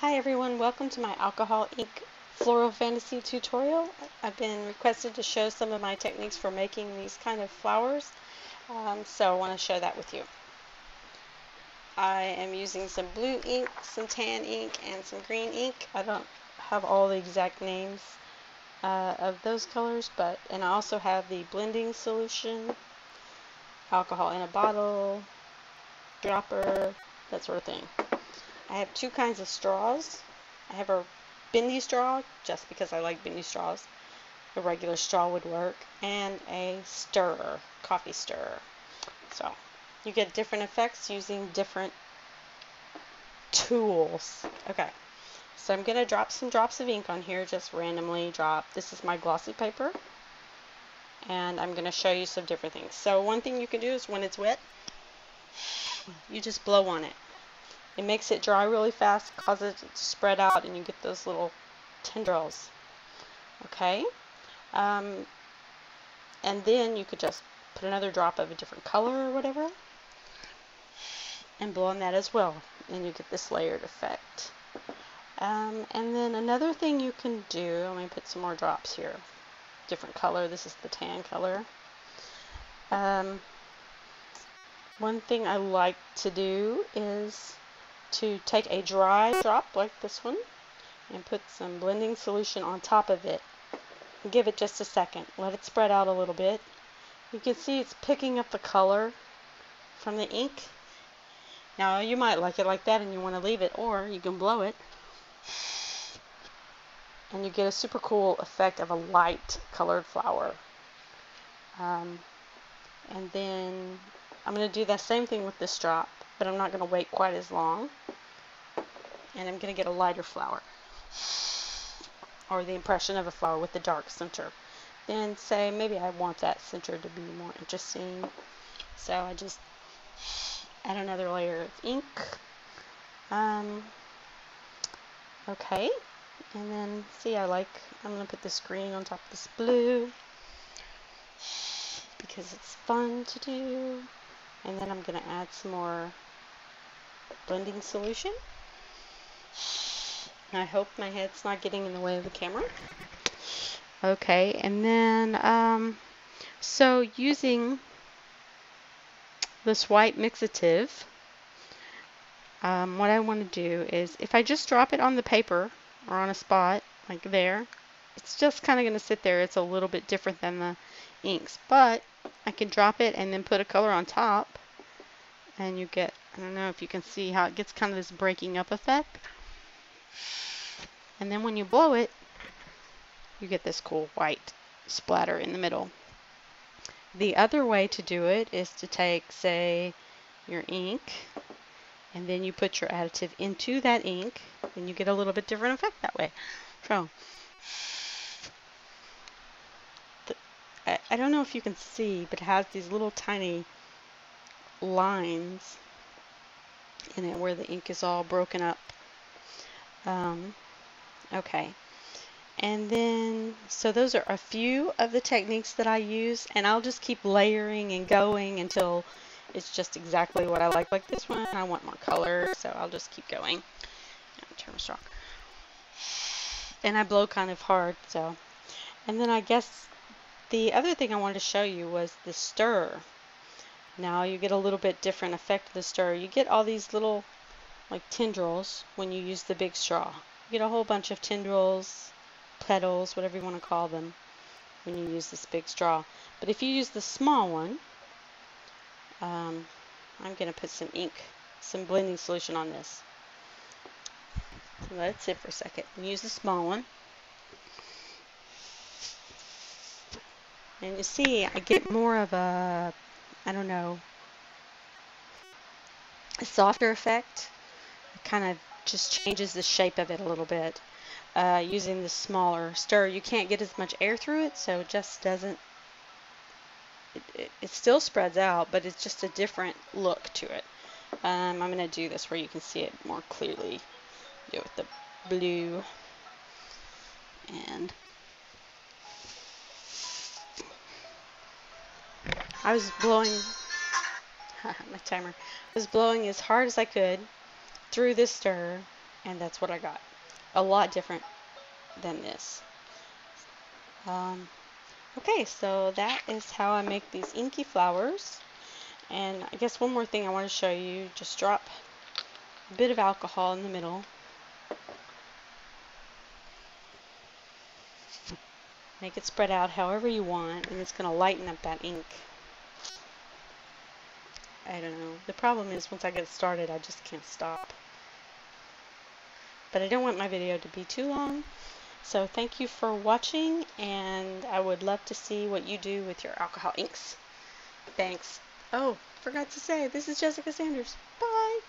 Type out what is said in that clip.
Hi everyone, welcome to my alcohol ink floral fantasy tutorial. I've been requested to show some of my techniques for making these kind of flowers, so I want to share that with you. I am using some blue ink, some tan ink, and some green ink. I don't have all the exact names of those colors, and I also have the blending solution, alcohol in a bottle, dropper, that sort of thing. I have two kinds of straws. I have a bendy straw, just because I like bendy straws. A regular straw would work. And a stirrer, coffee stirrer. So, you get different effects using different tools. Okay, so I'm going to drop some drops of ink on here, just randomly drop. This is my glossy paper. And I'm going to show you some different things. So one thing you can do is when it's wet, you just blow on it. It makes it dry really fast, causes it to spread out, and you get those little tendrils. Okay? And then you could just put another drop of a different color or whatever, and blow on that as well, and you get this layered effect. And then another thing you can do, let me put some more drops here. Different color, this is the tan color. One thing I like to do is to take a dry drop like this one and put some blending solution on top of it. Give it just a second. Let it spread out a little bit. You can see it's picking up the color from the ink. Now you might like it like that and you want to leave it, or you can blow it and you get a super cool effect of a light colored flower. And then I'm going to do the same thing with this drop, but I'm not going to wait quite as long. And I'm going to get a lighter flower, or the impression of a flower with the dark center. Then say maybe I want that center to be more interesting, so I just add another layer of ink. Okay, and then see, I'm going to put this green on top of this blue because it's fun to do. And then I'm going to add some more blending solution. I hope my head's not getting in the way of the camera. Okay, and then, so using this white mixative, what I want to do is, if I just drop it on the paper or on a spot, like there, it's just kind of going to sit there. It's a little bit different than the inks, but I can drop it and then put a color on top, and you get, I don't know if you can see how it gets kind of this breaking up effect. And then when you blow it, you get this cool white splatter in the middle. The other way to do it is to take, say, your ink, and then you put your additive into that ink, and you get a little bit different effect that way. So, I don't know if you can see, but it has these little tiny lines in it where the ink is all broken up. Okay. And then, so those are a few of the techniques that I use, and I'll just keep layering and going until it's just exactly what I like. Like this one, I want more color, so I'll just keep going. Turn strong. And I blow kind of hard, so. And then I guess the other thing I wanted to show you was the stir. Now you get a little bit different effect of the stir. You get all these little like tendrils when you use the big straw. You get a whole bunch of tendrils, petals, whatever you want to call them, when you use this big straw. But if you use the small one, I'm going to put some ink, some blending solution on this. Let it sit for a second. And use the small one. And you see, I get more of a, I don't know, a softer effect. It kind of just changes the shape of it a little bit. Using the smaller stir, you can't get as much air through it, so it just doesn't, it still spreads out, but it's just a different look to it. I'm going to do this where you can see it more clearly. Do it with the blue. And I was blowing, my timer, I was blowing as hard as I could through this stir, and that's what I got. A lot different than this. Okay, so that is how I make these inky flowers. And I guess one more thing I want to show you, just drop a bit of alcohol in the middle. Make it spread out however you want, and it's going to lighten up that ink. I don't know. The problem is once I get started, I just can't stop. But I don't want my video to be too long. So thank you for watching, and I would love to see what you do with your alcohol inks. Thanks. Oh, forgot to say, this is Jessica Sanders. Bye.